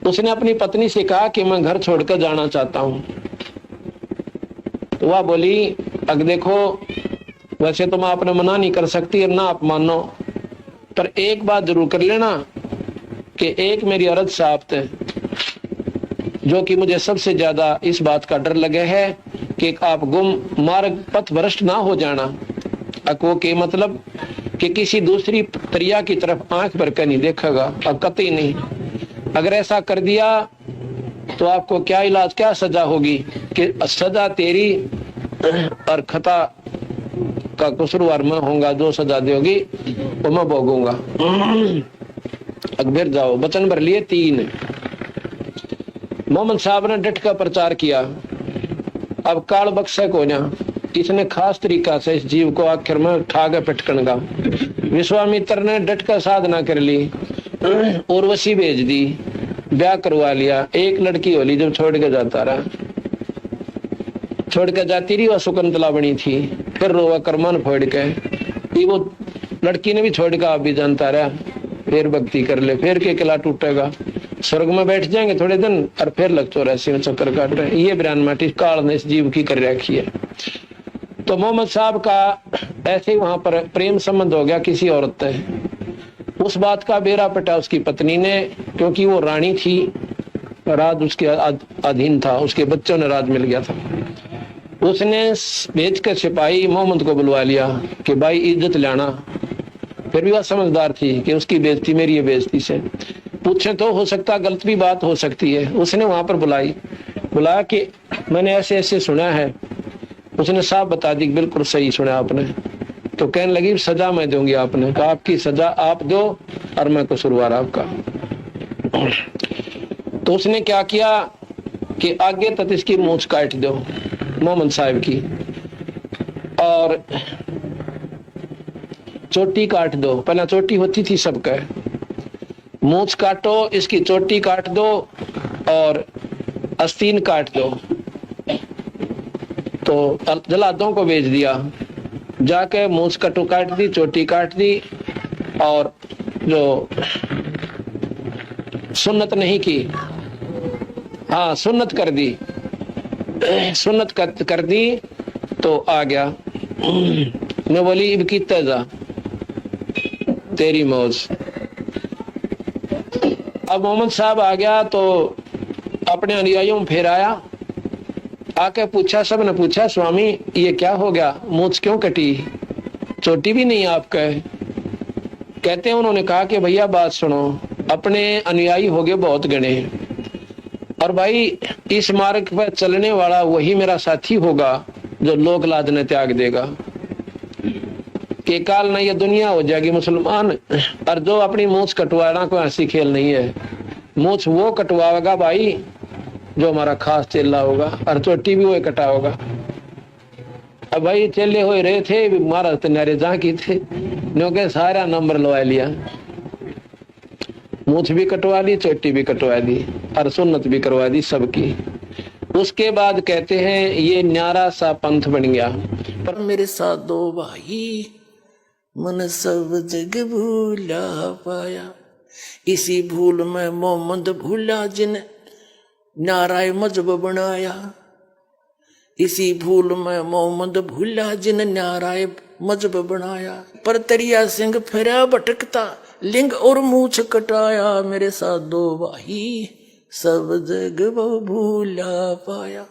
उसने अपनी पत्नी से कहा कि मैं घर छोड़कर जाना चाहता हूं। तो वह बोली, अब देखो वैसे तो मैं अपना मना नहीं कर सकती, ना आप मानो, पर एक बात जरूर कर लेना कि एक मेरी अर्ज साफ्त है, जो कि मुझे सबसे ज्यादा इस बात का डर लगे है कि आप गुम मार्ग पथ भ्रष्ट ना हो जाना। अको के मतलब कि किसी दूसरी प्रिया की तरफ आंख भर कर नहीं देखेगा, और कतई नहीं। अगर ऐसा कर दिया तो आपको क्या इलाज, क्या सजा होगी कि सजा तेरी और खता का कसूरवार मैं होऊंगा, जो सजा दोगी वो मैं भोगूंगा। अकबर जाओ, वचन भर लिए 3। मोहम्मद साहब ने डट का प्रचार किया। अब काल बख्शे को ना इसने खास तरीका से इस जीव को आखिर में उठा के पटकन का। विश्वामित्र ने डट का साधना कर ली, उर्वशी भेज दी, ब्याह करवा लिया। एक लड़की होली जब छोड़ के जाता रहा, छोड़ के जाती रही, वह शकुंतला बनी थी। फिर रोवा करमान फोड़ के वो लड़की ने भी छोड़ के आप भी जानता रहा। फिर भक्ति कर ले, फिर के किला टूटेगा, स्वर्ग में बैठ जाएंगे थोड़े दिन और फिर लग 84 में चक्कर काट रहे। ये बयान माटी काल ने इस जीव की कर रखी है। तो मोहम्मद साहब का ऐसे ही वहां पर प्रेम संबंध हो गया किसी औरत से। उस बात का बेरा पटा उसकी पत्नी ने, क्योंकि वो रानी थी, राज उसके अधीन था, उसके बच्चों ने राज मिल गया था। उसने भेज कर सिपाही मोहम्मद को बुलवा लिया कि भाई इज्जत लाना। फिर भी वह समझदार थी कि उसकी बेइज्जती मेरी बेइज्जती से पूछे तो हो सकता गलत भी बात हो सकती है। उसने वहां पर बुलाया कि मैंने ऐसे ऐसे सुना है। उसने साफ बता दी, बिल्कुल सही सुना आपने। तो कहने लगी सजा मैं दूंगी। आपने कहा आपकी सजा आप दो और मैं कसूरवार आपका। तो उसने क्या किया कि आगे तक इसकी मूंछ काट दो मोहम्मद साहब की, और चोटी काट दो। पहला चोटी होती थी सबका, मूंछ काटो, इसकी चोटी काट दो और आस्तीन काट दो। तो जलादों को भेज दिया, जाके मूंछ कटो काट दी, चोटी काट दी, और जो सुन्नत नहीं की, हाँ सुन्नत कर दी, सुन्नत कर दी तो आ गया। मैं बोली इब की तेजा तेरी मौज। अब मोहम्मद साहब आ गया तो अपने अनुयायियों में फिर आया, आके पूछा, सब ने पूछा स्वामी ये क्या हो गया, मूंछ क्यों कटी, चोटी भी नहीं आपका। कहते हैं उन्होंने कहा कि भैया बात सुनो, अपने अनुयायी हो गए बहुत गणे, और भाई इस मार्ग पर चलने वाला वही मेरा साथी होगा जो लोक लाज ने त्याग देगा। के काल ना ये दुनिया हो जाएगी मुसलमान, और जो अपनी मूंछ कटवाना कोई हंसी खेल नहीं है। मूंछ वो कटवाएगा भाई जो हमारा खास चेला होगा, और चोटी भी वो कटा होगा। अब भाई चेले हो रहे थे, महाराज तनारे जहाँ की थे, क्योंकि सारा नंबर लवा लिया, मूंछ भी कटवा ली, चोटी भी कटवा दी, और सुन्नत भी करवा दी सबकी। उसके बाद कहते हैं ये न्यारा सा पंथ बन गया। पर मेरे साथ दो भाई मन सब जग भूला पाया, इसी भूल में मोहम्मद भूला जिन नाराय मजहब बनाया। इसी भूल में मोहम्मद भूला जिन नाराय मजहब बनाया। पर तरिया सिंह फिरा भटकता, लिंग और मूछ कटाया। मेरे साथ दो भाई सब जग वो भूला पाया।